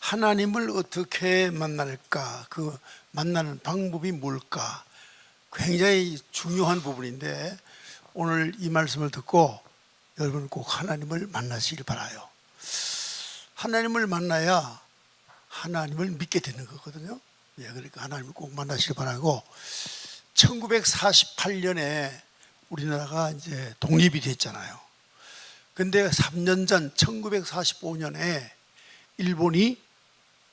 하나님을 어떻게 만날까? 그 만나는 방법이 뭘까? 굉장히 중요한 부분인데 오늘 이 말씀을 듣고 여러분 꼭 하나님을 만나시길 바라요. 하나님을 만나야 하나님을 믿게 되는 거거든요. 그러니까 하나님을 꼭 만나시길 바라고, 1948년에 우리나라가 이제 독립이 됐잖아요. 근데 3년 전 1945년에 일본이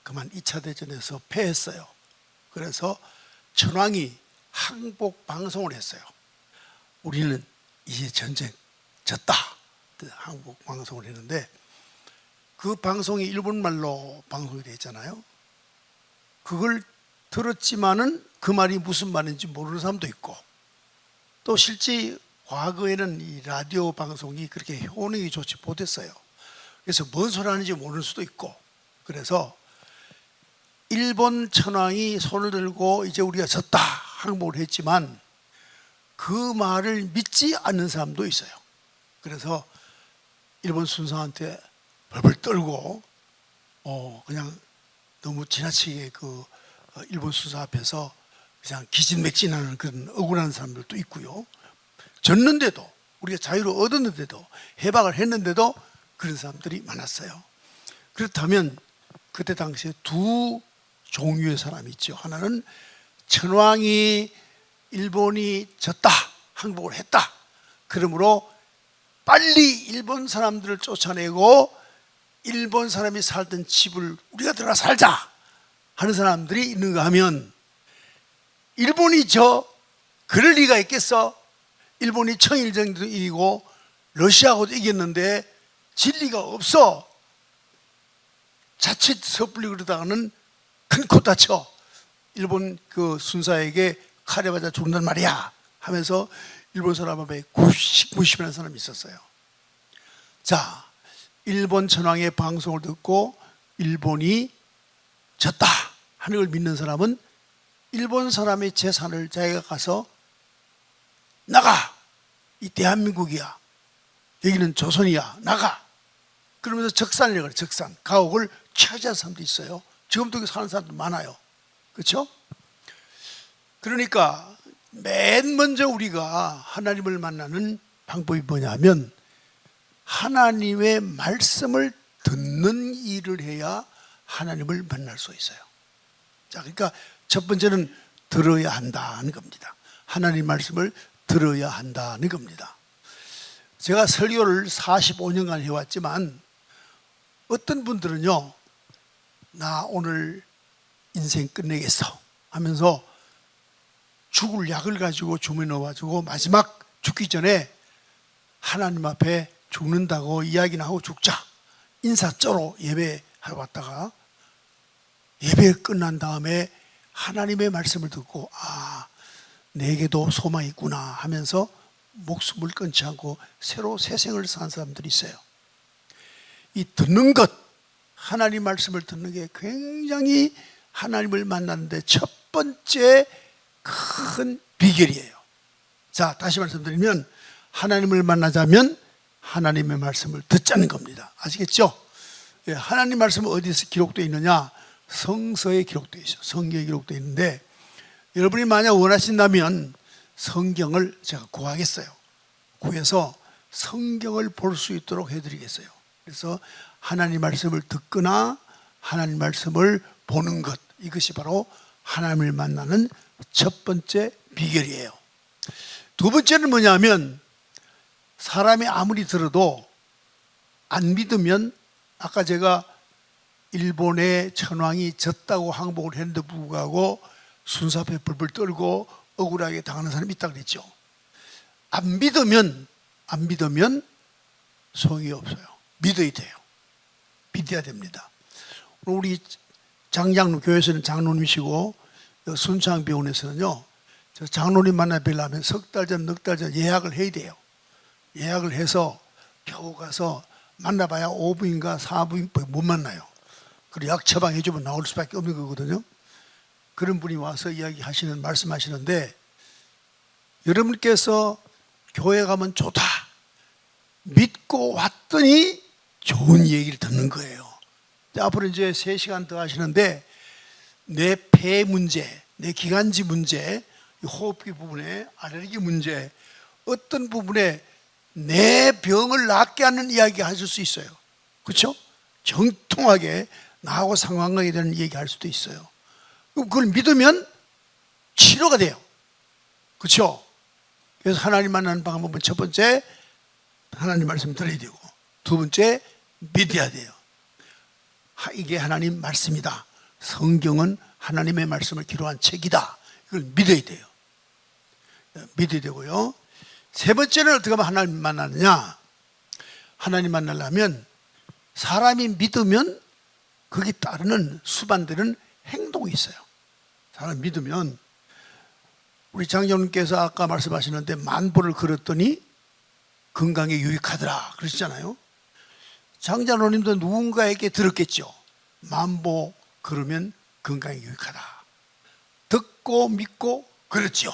그만 2차 대전에서 패했어요. 그래서 천황이 항복 방송을 했어요. 우리는 이제 전쟁 졌다, 항복 방송을 했는데, 그 방송이 일본말로 방송이 됐잖아요. 그걸 들었지만은 그 말이 무슨 말인지 모르는 사람도 있고, 또 실제 과거에는 이 라디오 방송이 그렇게 효능이 좋지 못했어요. 그래서 뭔 소리 하는지 모르는 수도 있고, 그래서 일본 천황이 손을 들고 이제 우리가 졌다 항복을 했지만 그 말을 믿지 않는 사람도 있어요. 그래서 일본 순사한테 벌벌 떨고 그냥 너무 지나치게 그 일본 순사 앞에서 그냥 기진맥진하는 그런 억울한 사람들도 있고요. 졌는데도, 우리가 자유를 얻었는데도, 해방을 했는데도 그런 사람들이 많았어요. 그렇다면 그때 당시에 두 종류의 사람이 있죠. 하나는 천황이 일본이 졌다, 항복을 했다, 그러므로 빨리 일본 사람들을 쫓아내고 일본 사람이 살던 집을 우리가 들어가 살자 하는 사람들이 있는가 하면, 일본이 그럴 리가 있겠어? 일본이 청일전도 이기고 러시아하고도 이겼는데 질 리가 없어. 자칫 섣불리 그러다가는 큰 코 다쳐 일본 그 순사에게 칼에 맞아 죽는단 말이야 하면서 일본 사람 앞에 무심한 사람이 있었어요. 자, 일본 천황의 방송을 듣고 일본이 졌다 하는 걸 믿는 사람은 일본 사람의 재산을 자기가 가서 나가, 이 대한민국이야, 여기는 조선이야, 나가, 그러면서 적산이라고 그래요. 적산, 가옥을 차지한 사람도 있어요. 지금도 여기 사는 사람도 많아요. 그렇죠? 그러니까 맨 먼저 우리가 하나님을 만나는 방법이 뭐냐면 하나님의 말씀을 듣는 일을 해야 하나님을 만날 수 있어요. 자, 그러니까 첫 번째는 들어야 한다는 겁니다. 하나님 말씀을 들어야 한다는 겁니다. 제가 설교를 45년간 해왔지만 어떤 분들은요, 나 오늘 인생 끝내겠어 하면서 죽을 약을 가지고 주머니에 넣어가지고 마지막 죽기 전에 하나님 앞에 죽는다고 이야기나 하고 죽자, 인사조로 예배하러 왔다가 예배 끝난 다음에 하나님의 말씀을 듣고 내게도 소망이 있구나 하면서 목숨을 끊지 않고 새로 새 생을 산 사람들이 있어요. 이 듣는 것, 하나님 말씀을 듣는 게 굉장히 하나님을 만나는데 첫 번째 큰 비결이에요. 자, 다시 말씀드리면 하나님을 만나자면 하나님의 말씀을 듣자는 겁니다. 아시겠죠? 하나님 말씀은 어디서 기록되어 있느냐? 성서에 기록되어 있어요. 성경에 기록되어 있는데, 여러분이 만약 원하신다면 성경을 제가 구하겠어요. 구해서 성경을 볼 수 있도록 해드리겠어요. 그래서 하나님 말씀을 듣거나 하나님 말씀을 보는 것, 이것이 바로 하나님을 만나는 첫 번째 비결이에요. 두 번째는 뭐냐면, 사람이 아무리 들어도 안 믿으면, 아까 제가 일본의 천황이 졌다고 항복을 했는데 불구하고 순사 앞에 벌벌 떨고 억울하게 당하는 사람이 있다고 그랬죠. 안 믿으면 소용이 없어요. 믿어야 돼요. 믿어야 됩니다. 우리 장장로, 교회에서는 장로님이시고 순창병원에서는요, 장로님 만나 뵈려면 석 달 전, 넉 달 전 예약을 해야 돼요. 예약을 해서 겨우 가서 만나봐야 5분인가 4분밖에 못 만나요. 그리고 약 처방해주면 나올 수밖에 없는 거거든요. 그런 분이 와서 말씀하시는데, 여러분께서 교회 가면 좋다, 믿고 왔더니 좋은 얘기를 듣는 거예요. 앞으로 이제 3시간 더 하시는데 내 폐 문제, 내 기관지 문제, 호흡기 부분에 알레르기 문제, 어떤 부분에 내 병을 낫게 하는 이야기 하실 수 있어요. 그렇죠? 정통하게 나하고 상관관계 되는 얘기 할 수도 있어요. 그걸 믿으면 치료가 돼요. 그렇죠? 그래서 하나님 만나는 방법은 첫 번째 하나님 말씀 들어야 되고, 두 번째 믿어야 돼요. 이게 하나님 말씀이다. 성경은 하나님의 말씀을 기록한 책이다. 이걸 믿어야 돼요. 믿어야 되고요. 세 번째는 어떻게 하면 하나님 만나느냐? 하나님 만나려면 사람이 믿으면 거기 따르는 수반되는 행동이 있어요. 사람 믿으면, 우리 장로님께서 아까 말씀하시는데 만보를 걸었더니 건강에 유익하더라 그러시잖아요. 장자로님도 누군가에게 들었겠죠. 만보 걸으면 건강에 유익하다. 듣고 믿고 그랬죠.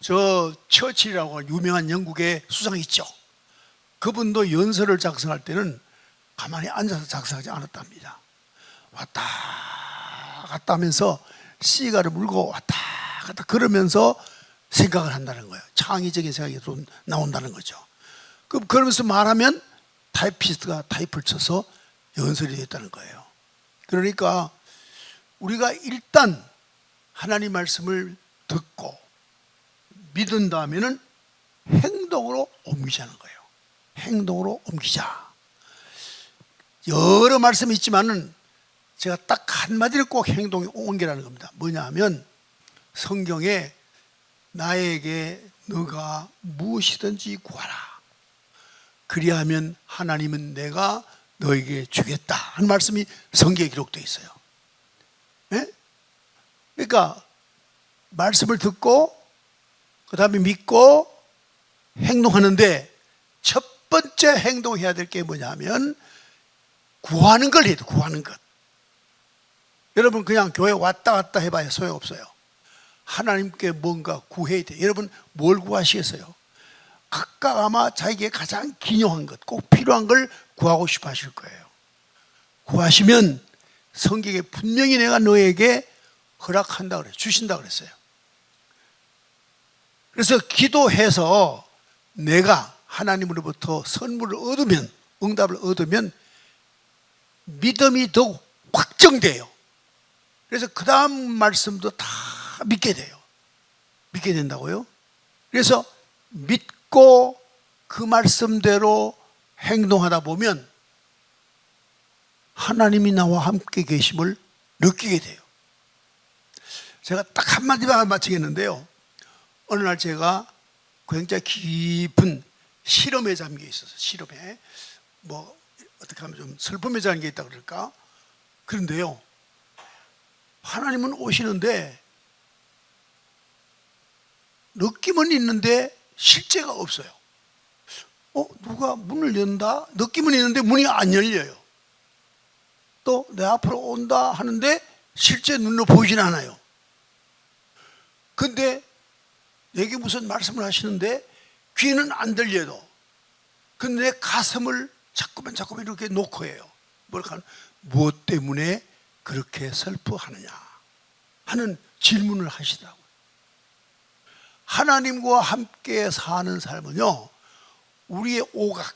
저 처칠이라고 유명한 영국의 수상이 있죠. 그분도 연설을 작성할 때는 가만히 앉아서 작성하지 않았답니다. 왔다 갔다 하면서 시가를 물고 왔다 갔다 그러면서 생각을 한다는 거예요. 창의적인 생각이 좀 나온다는 거죠. 그러면서 말하면 타이피스트가 타이프를 쳐서 연설이 됐다는 거예요. 그러니까 우리가 일단 하나님 말씀을 듣고 믿은 다음에는 행동으로 옮기자는 거예요. 행동으로 옮기자. 여러 말씀이 있지만은 제가 딱 한마디를 꼭 행동에 옮기라는 겁니다. 뭐냐 하면 성경에 나에게 너가 무엇이든지 구하라. 그리하면 하나님은 내가 너에게 주겠다 하는 말씀이 성경에 기록되어 있어요. 네? 그러니까 말씀을 듣고 그 다음에 믿고 행동하는데 첫 번째 행동해야 될 게 뭐냐면 구하는 걸 해야 돼요. 구하는 것. 여러분 그냥 교회 왔다 갔다 해봐야 소용없어요. 하나님께 뭔가 구해야 돼요. 여러분 뭘 구하시겠어요? 각각 아마 자기에게 가장 기념한 것, 꼭 필요한 걸 구하고 싶어 하실 거예요. 구하시면 성경에 분명히 내가 너에게 허락한다 그래요. 주신다 그랬어요. 그래서 기도해서 내가 하나님으로부터 선물을 얻으면, 응답을 얻으면 믿음이 더욱 확정돼요. 그래서 그 다음 말씀도 다 믿게 돼요. 믿게 된다고요. 그래서 믿고 그 말씀대로 행동하다 보면 하나님이 나와 함께 계심을 느끼게 돼요. 제가 딱 한마디만 마치겠는데요. 어느 날 제가 굉장히 깊은 실험에 잠겨 있어서, 실험에 뭐 어떻게 하면 좀 슬픔에 잠겨 있다 그럴까? 그런데요, 하나님은 오시는데 느낌은 있는데 실제가 없어요. 누가 문을 연다? 느낌은 있는데 문이 안 열려요. 또 내 앞으로 온다 하는데 실제 눈으로 보이진 않아요. 근데 내게 무슨 말씀을 하시는데 귀는 안 들려도, 근데 내 가슴을 자꾸만 이렇게 놓고 해요. 무엇 때문에 그렇게 슬퍼하느냐 하는 질문을 하시더라고요. 하나님과 함께 사는 삶은요, 우리의 오각,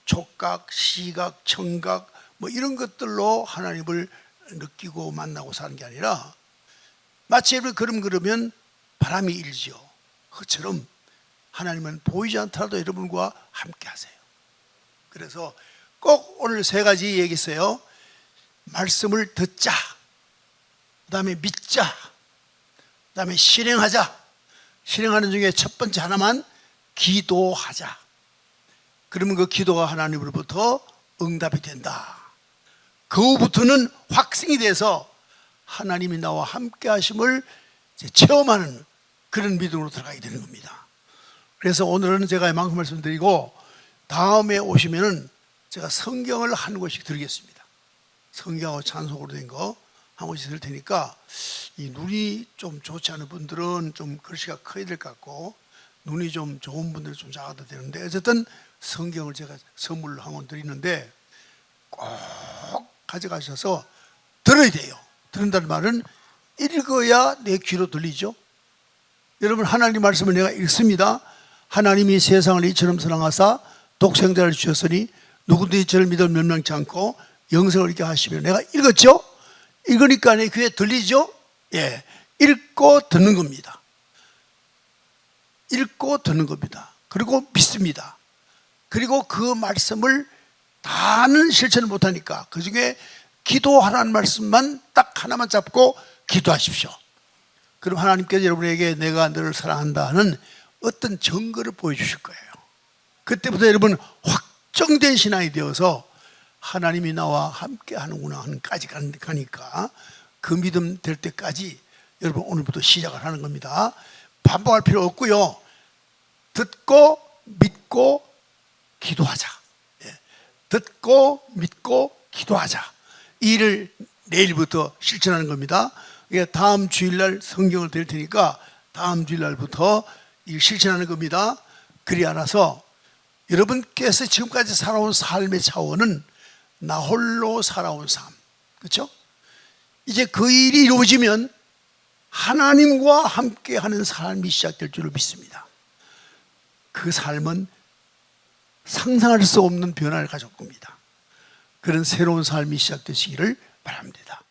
촉각, 시각, 청각 뭐 이런 것들로 하나님을 느끼고 만나고 사는 게 아니라, 마치 여러분 그러면 바람이 일지요. 그처럼 하나님은 보이지 않더라도 여러분과 함께 하세요. 그래서 꼭 오늘 3가지 얘기했어요. 말씀을 듣자, 그 다음에 믿자, 그 다음에 실행하자. 실행하는 중에 첫 번째 하나만 기도하자. 그러면 그 기도가 하나님으로부터 응답이 된다. 그 후부터는 확증이 돼서 하나님이 나와 함께 하심을 체험하는 그런 믿음으로 들어가게 되는 겁니다. 그래서 오늘은 제가 이만큼 말씀드리고, 다음에 오시면은 제가 성경을 한 권씩 드리겠습니다. 성경하고 찬송으로 된 거 한 권씩 드릴 테니까, 이 눈이 좀 좋지 않은 분들은 좀 글씨가 커야 될 것 같고, 눈이 좀 좋은 분들은 좀 작아도 되는데, 어쨌든 성경을 제가 선물로 한 권 드리는데, 꼭 가져가셔서 들어야 돼요. 들은다는 말은 읽어야 내 귀로 들리죠. 여러분, 하나님 말씀을 내가 읽습니다. 하나님이 세상을 이처럼 사랑하사 독생자를 주셨으니 누구든지 저를 믿어 멸망치 않고 영생을 얻게 하시며, 내가 읽었죠? 읽으니까 내 귀에 들리죠? 예, 읽고 듣는 겁니다. 읽고 듣는 겁니다. 그리고 믿습니다. 그리고 그 말씀을 다는 실천을 못하니까 그 중에 기도하라는 말씀만 딱 하나만 잡고 기도하십시오. 그럼 하나님께서 여러분에게 내가 너를 사랑한다는 어떤 증거를 보여주실 거예요. 그때부터 여러분 확정된 신앙이 되어서 하나님이 나와 함께 하는구나 하는까지 가니까, 그 믿음 될 때까지 여러분 오늘부터 시작을 하는 겁니다. 반복할 필요 없고요. 듣고 믿고 기도하자. 듣고 믿고 기도하자. 이 일을 내일부터 실천하는 겁니다. 다음 주일날 성경을 드릴 테니까 다음 주일날부터 이 실천하는 겁니다. 그리 알아서 여러분께서 지금까지 살아온 삶의 차원은 나 홀로 살아온 삶, 그렇죠? 이제 그 일이 이루어지면 하나님과 함께하는 삶이 시작될 줄을 믿습니다. 그 삶은 상상할 수 없는 변화를 가져올 겁니다. 그런 새로운 삶이 시작되시기를 바랍니다.